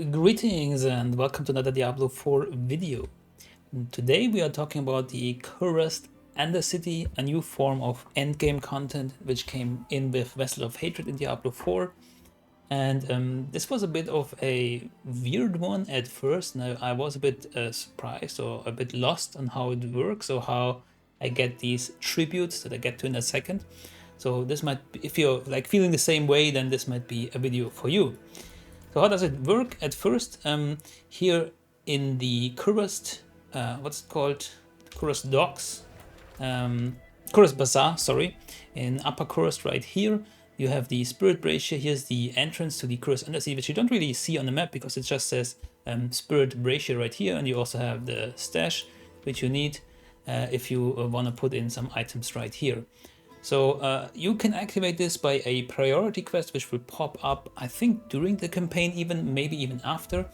Greetings and welcome to another Diablo 4 video. Today we are talking about the Kurast Undercity, a new form of endgame content which came in with Vessel of Hatred in Diablo 4. And this was a bit of a weird one at first, and I was a bit surprised or a bit lost on how it works or how I get these tributes that I get to in a second. So this might be, if you're like feeling the same way, then this might be a video for you. So how does it work at first? Here in the Kurast, what's it called? Kurast Docks, Kurast Bazaar, sorry, in Upper Kurast right here, you have the Spirit Brazier. Here's the entrance to the Kurast Undercity, which you don't really see on the map because it just says Spirit Brazier right here, and you also have the stash, which you need if you want to put in some items right here. So you can activate this by a priority quest, which will pop up, I think, during the campaign, even maybe even after.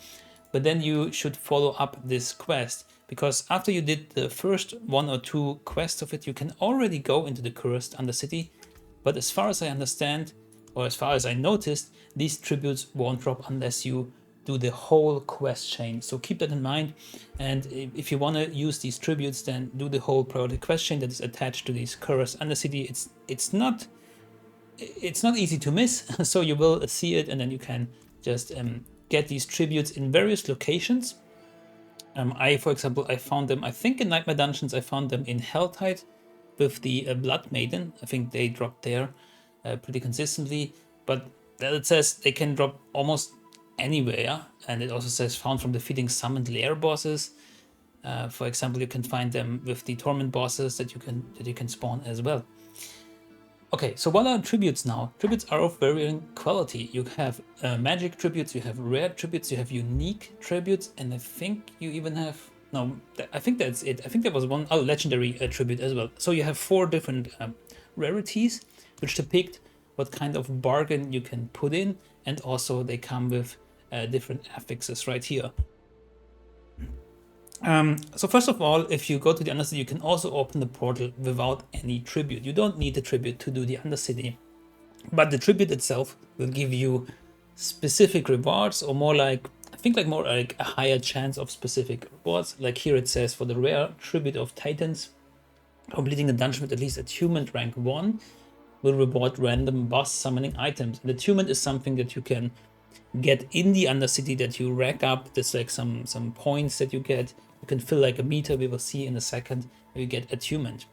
But then you should follow up this quest, because after you did the first one or two quests of it, you can already go into the Kurast Undercity. But as far as I understand, or as far as I noticed, these tributes won't drop unless you do the whole quest chain. So keep that in mind. And if you want to use these tributes, then do the whole priority quest chain that is attached to these Kurast Undercity. It's not easy to miss. So you will see it, and then you can just get these tributes in various locations. For example, I found them, I think in Nightmare Dungeons, I found them in Helltide with the Blood Maiden. I think they dropped there pretty consistently, but it says they can drop almost anywhere, and it also says found from defeating summoned lair bosses. For example, you can find them with the torment bosses that you can spawn as well. Okay, so what are tributes now? Tributes are of varying quality. You have magic tributes, you have rare tributes, you have unique tributes, and I think you even have... No, I think that's it. I think there was one legendary tribute as well. So you have 4 different rarities, which depict what kind of bargain you can put in, and also they come with different affixes right here. So first of all, if you go to the Undercity, you can also open the portal without any tribute. You don't need the tribute to do the Undercity, but the tribute itself will give you specific rewards, or more like, I think like more like a higher chance of specific rewards. Like here it says for the rare tribute of Titans, completing the dungeon with at least attunement rank 1 will reward random boss summoning items. And attunement is something that you can get in the Undercity that you rack up. There's like some points that you get. You can fill like a meter, we will see in a second, you get attunement.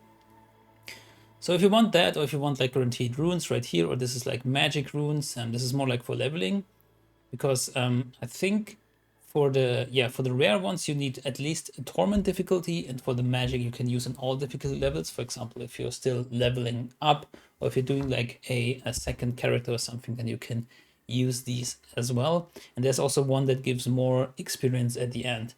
So if you want that, or if you want like guaranteed runes right here, or this is like magic runes, and this is more like for leveling, because I think for the rare ones you need at least a torment difficulty, and for the magic you can use on all difficulty levels. For example, if you're still leveling up, or if you're doing like a second character or something, then you can use these as well. And there's also one that gives more experience at the end.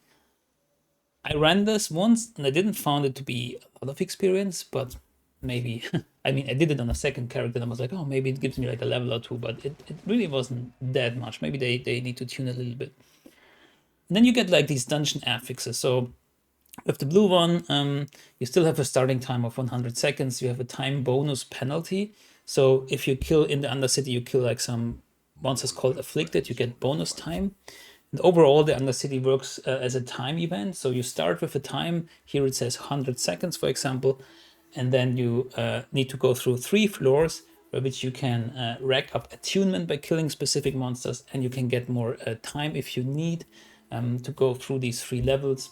I ran this once and I didn't find it to be a lot of experience, but maybe, I mean, I did it on a second character and I was like, oh, maybe it gives me like a level or 2, but it really wasn't that much. Maybe they need to tune a little bit. And then you get like these dungeon affixes. So with the blue one, you still have a starting time of 100 seconds. You have a time bonus penalty. So if you kill in the Undercity, you kill like some monsters called afflicted, you get bonus time. And overall, the Undercity works as a time event. So you start with a time. Here it says 100 seconds, for example. And then you need to go through 3 floors, by which you can rack up attunement by killing specific monsters. And you can get more time if you need to go through these 3 levels.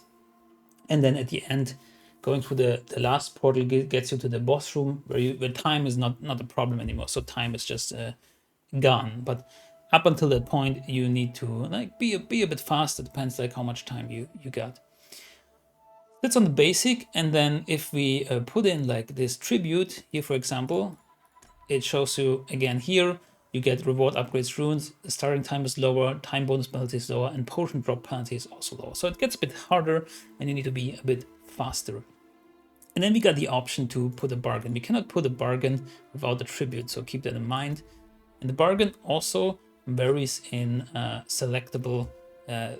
And then at the end, going through the last portal gets you to the boss room, where time is not a problem anymore. So time is just gone. But up until that point, you need to like be a bit fast. It depends like how much time you got. That's on the basic. And then if we put in like this tribute here, for example, it shows you again here, you get reward upgrades runes, the starting time is lower, time bonus penalty is lower, and potion drop penalty is also lower. So it gets a bit harder and you need to be a bit faster. And then we got the option to put a bargain. We cannot put a bargain without a tribute, so keep that in mind. And the bargain also varies in selectable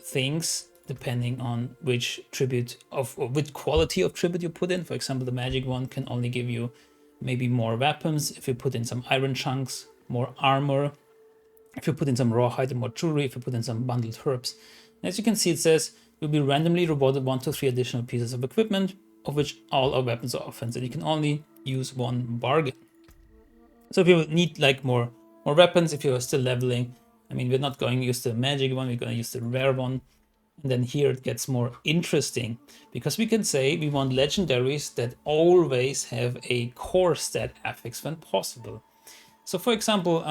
things depending on which tribute or which quality of tribute you put in. For example, the magic one can only give you maybe more weapons. If you put in some iron chunks, more armor, if you put in some rawhide and more jewelry, if you put in some bundled herbs. And as you can see, it says you'll be randomly rewarded 1 to 3 additional pieces of equipment, of which all are weapons or offense, and you can only use one bargain. So if you need like more weapons, if you're still leveling, I mean, we're not going to use the magic one, we're going to use the rare one. And then here it gets more interesting, because we can say we want legendaries that always have a core stat affix when possible. So for example,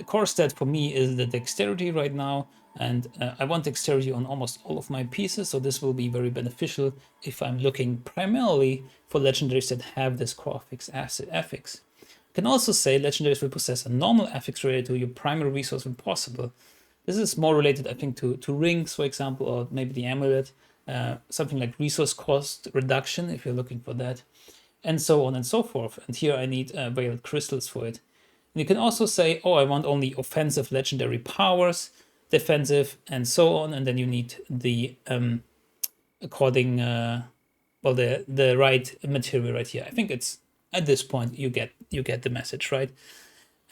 core stat for me is the dexterity right now, and I want dexterity on almost all of my pieces, so this will be very beneficial if I'm looking primarily for legendaries that have this core affix. You can also say legendaries will possess a normal affix related to your primary resource when possible. This is more related, I think, to rings, for example, or maybe the amulet, something like resource cost reduction, if you're looking for that, and so on and so forth. And here I need veiled crystals for it. And you can also say, oh, I want only offensive legendary powers, defensive, and so on. And then you need the the right material right here. I think it's at this point you get the message, right?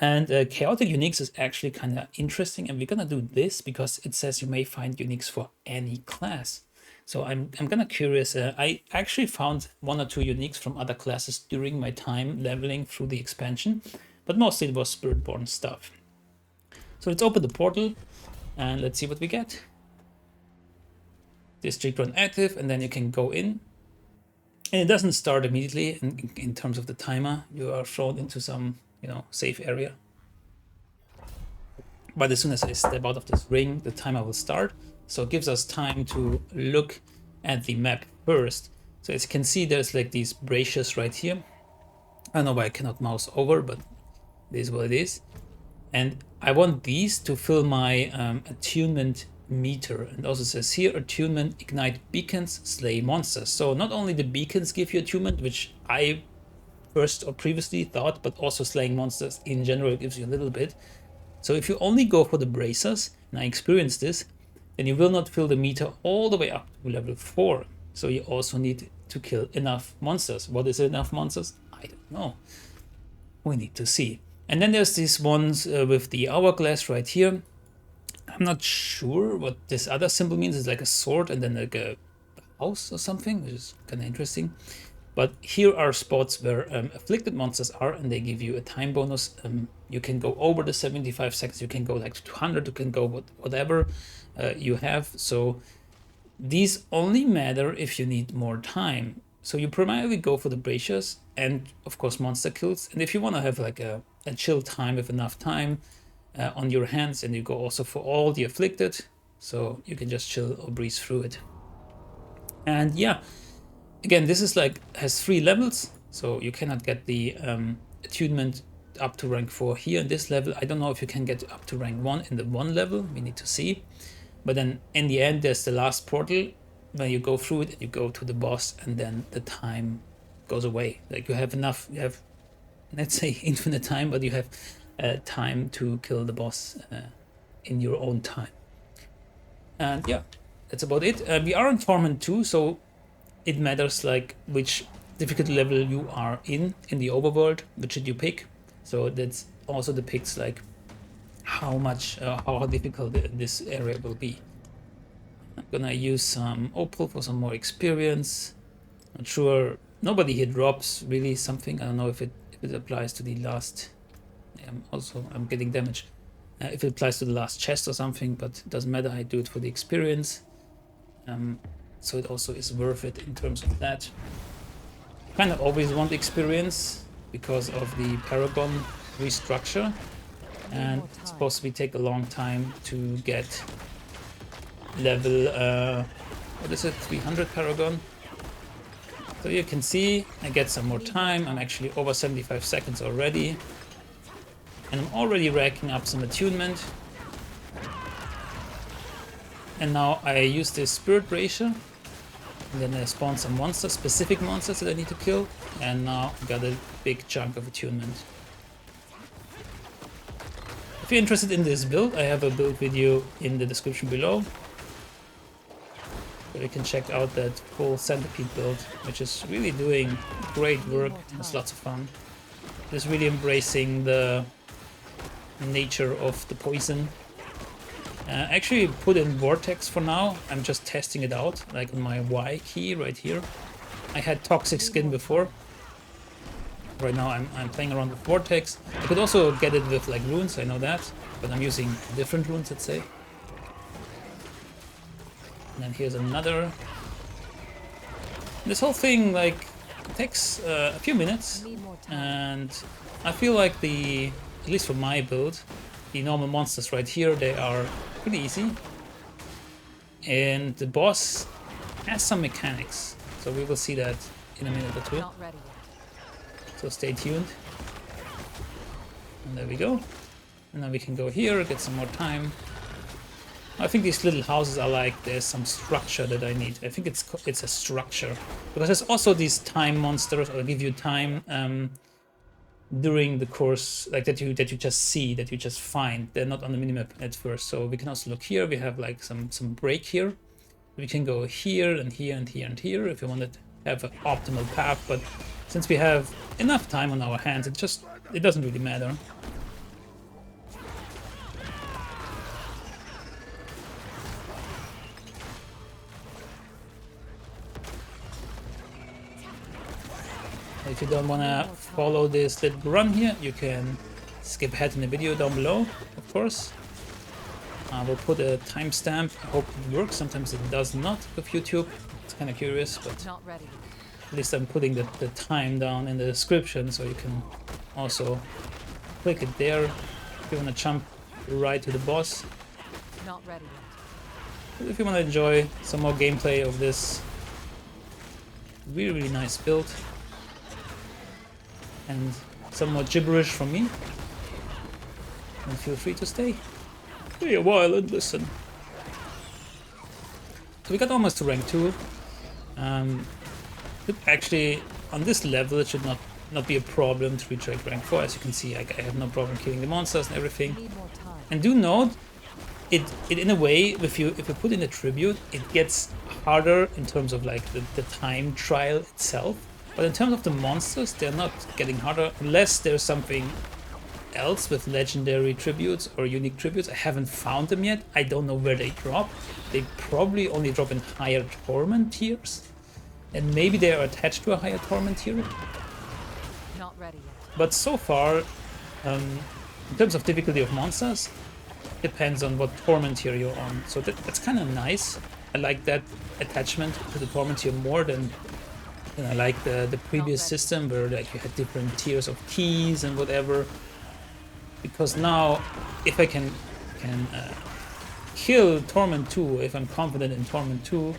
And chaotic uniques is actually kind of interesting, and we're gonna do this because it says you may find uniques for any class. So I'm kind of curious. I actually found 1 or 2 uniques from other classes during my time leveling through the expansion, but mostly it was Spiritborn stuff. So let's open the portal and let's see what we get. District run active, and then you can go in. And it doesn't start immediately in terms of the timer. You are thrown into some, safe area. But as soon as I step out of this ring, the timer will start. So it gives us time to look at the map first. So as you can see, there's like these braziers right here. I don't know why I cannot mouse over, but this is what it is. And I want these to fill my attunement meter. And also says here, attunement, ignite beacons, slay monsters. So not only the beacons give you attunement, which I first or previously thought, but also slaying monsters in general gives you a little bit. So if you only go for the bracers, and I experienced this, then you will not fill the meter all the way up to level 4. So you also need to kill enough monsters. What is enough monsters? I don't know. We need to see. And then there's these ones with the hourglass right here. I'm not sure what this other symbol means. It's like a sword and then like a house or something, which is kind of interesting. But here are spots where afflicted monsters are, and they give you a time bonus. You can go over the 75 seconds, you can go like to 200, you can go whatever you have. So these only matter if you need more time. So you primarily go for the braziers and of course monster kills. And if you want to have like a chill time with enough time on your hands, and you go also for all the afflicted, so you can just chill or breeze through it. And yeah, again, this is like has 3 levels, so you cannot get the attunement up to rank 4 here in this level. I don't know if you can get up to rank 1 in the 1 level, we need to see. But then in the end, there's the last portal when you go through it and you go to the boss, and then the time goes away. Like you have enough, you have, let's say, infinite time, but you have time to kill the boss in your own time. And yeah, that's about it. We are in Torment 2, so it matters like which difficulty level you are in the overworld, which should you pick. So that's also depicts like how much, how difficult this area will be. I'm gonna use some opal for some more experience. Not sure, nobody here drops really something. I don't know if it applies to the last. I'm getting damage. If it applies to the last chest or something, but it doesn't matter. I do it for the experience. So it also is worth it in terms of that. Kind of always want experience because of the Paragon restructure, and it's supposed to take a long time to get level what is it, 300 Paragon. So you can see I get some more time. I'm actually over 75 seconds already, and I'm already racking up some attunement. And now I use this Spirit Brazier, and then I spawn some monsters, specific monsters that I need to kill, and now I got a big chunk of attunement. If you're interested in this build, I have a build video in the description below, where you can check out that full Centipede build, which is really doing great work. It's lots of fun. It's really embracing the nature of the poison. Actually put in Vortex for now. I'm just testing it out, like on my Y key right here. I had Toxic Skin before. Right now I'm playing around with Vortex. I could also get it with like runes, I know that, but I'm using different runes, let's say. And then here's another. This whole thing like takes a few minutes, and I feel like at least for my build, the normal monsters right here, they are pretty easy. And the boss has some mechanics, so we will see that in a minute or two. So stay tuned. And there we go. And then we can go here, get some more time. I think these little houses are like, there's some structure that I need. I think it's a structure. Because there's also these time monsters, or give you time during the course, like that you just see, that you just find. They're not on the minimap at first. So we can also look here. We have like some break here. We can go here and here and here and here if we want to have an optimal path. But since we have enough time on our hands, it doesn't really matter. If you don't want to follow this little run here, you can skip ahead in the video down below, of course. We'll put a timestamp. I hope it works. Sometimes it does not with YouTube. It's kind of curious, but at least I'm putting the time down in the description, so you can also click it there if you want to jump right to the boss. Not ready yet. If you want to enjoy some more gameplay of this really nice build, and some more gibberish from me, and feel free to stay a while and listen. So we got almost to rank 2. Actually, on this level, it should not be a problem to reach rank 4. As you can see, I have no problem killing the monsters and everything. And do note, it in a way, if you put in a tribute, it gets harder in terms of like the time trial itself. But in terms of the monsters, they're not getting harder unless there's something else with legendary tributes or unique tributes. I haven't found them yet. I don't know where they drop. They probably only drop in higher torment tiers. And maybe they are attached to a higher torment tier. Not ready yet. But so far, in terms of difficulty of monsters, depends on what torment tier you're on. So that's kind of nice. I like that attachment to the torment tier more than I like the previous system where like you had different tiers of keys and whatever. Because now, if I can kill Torment 2, if I'm confident in Torment 2,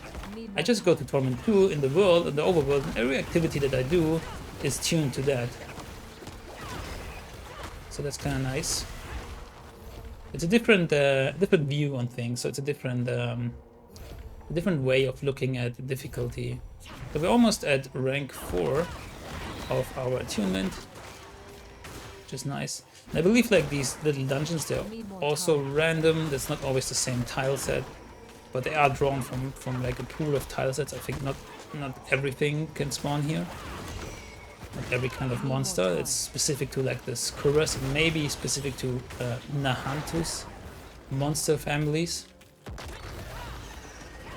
I just go to Torment 2 in the world, in the overworld, and every activity that I do is tuned to that. So that's kind of nice. It's a different view on things, so it's a different way of looking at the difficulty. So we're almost at rank 4 of our attunement, which is nice. And I believe like these little dungeons, they're also random. That's not always the same tile set, but they are drawn from like a pool of tile sets. I think not everything can spawn here. Not every kind of monster. It's specific to like this Kurast, and maybe specific to Nahantu's monster families.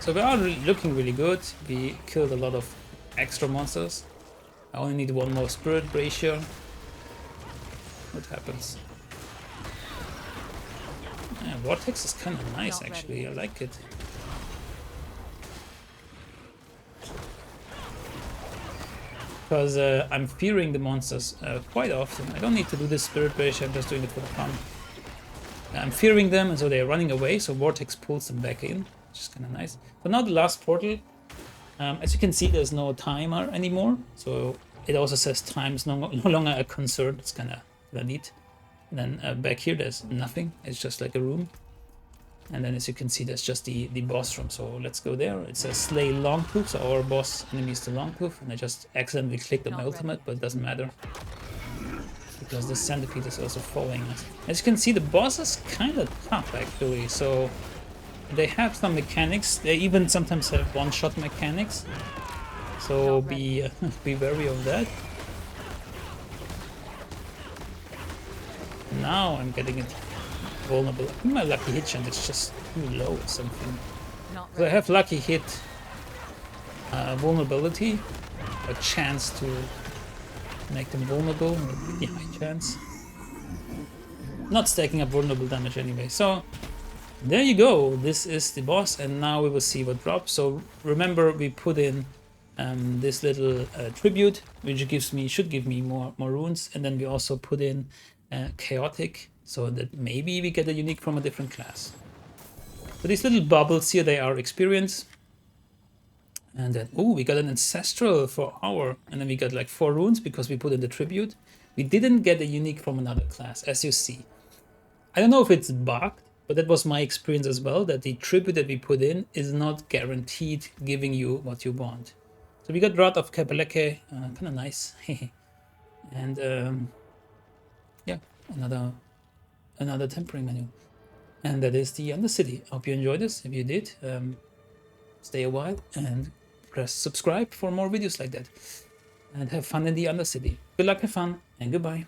So we are looking really good. We killed a lot of extra monsters. I only need one more spirit ratio. What happens? Yeah, Vortex is kind of nice actually. I like it. Because I'm fearing the monsters quite often. I don't need to do this spirit ratio. I'm just doing it for the fun. I'm fearing them, and so they're running away. So Vortex pulls them back in, which is kind of nice. So now the last portal. As you can see, there's no timer anymore. So it also says time is no longer a concern. It's kind of neat. And then back here, there's nothing. It's just like a room. And then as you can see, there's just the boss room. So let's go there. It says slay Longtooth. So our boss enemy is the Longtooth. And I just accidentally clicked on my ultimate, but it doesn't matter. Because the Centipede is also following us. As you can see, the boss is kind of tough actually. So they have some mechanics. They even sometimes have one-shot mechanics. So be wary of that. now I'm getting it vulnerable. I think my lucky hit chance is just too low or something. So I have lucky hit vulnerability, a chance to make them vulnerable, a pretty high chance. Not stacking up vulnerable damage anyway. So there you go. This is the boss, and now we will see what drops. So remember, we put in this little tribute, which should give me more runes, and then we also put in chaotic, so that maybe we get a unique from a different class. So these little bubbles here, they are experience. And then, oh, we got an ancestral for our, and then we got like 4 runes because we put in the tribute. We didn't get a unique from another class, as you see. I don't know if it's bugged, but that was my experience as well, that the tribute that we put in is not guaranteed giving you what you want. So we got Rod of Kabeleke, kind of nice. And yeah, another tempering menu. And that is the Undercity. I hope you enjoyed this. If you did, stay a while and press subscribe for more videos like that. And have fun in the Undercity. Good luck, have fun, and goodbye.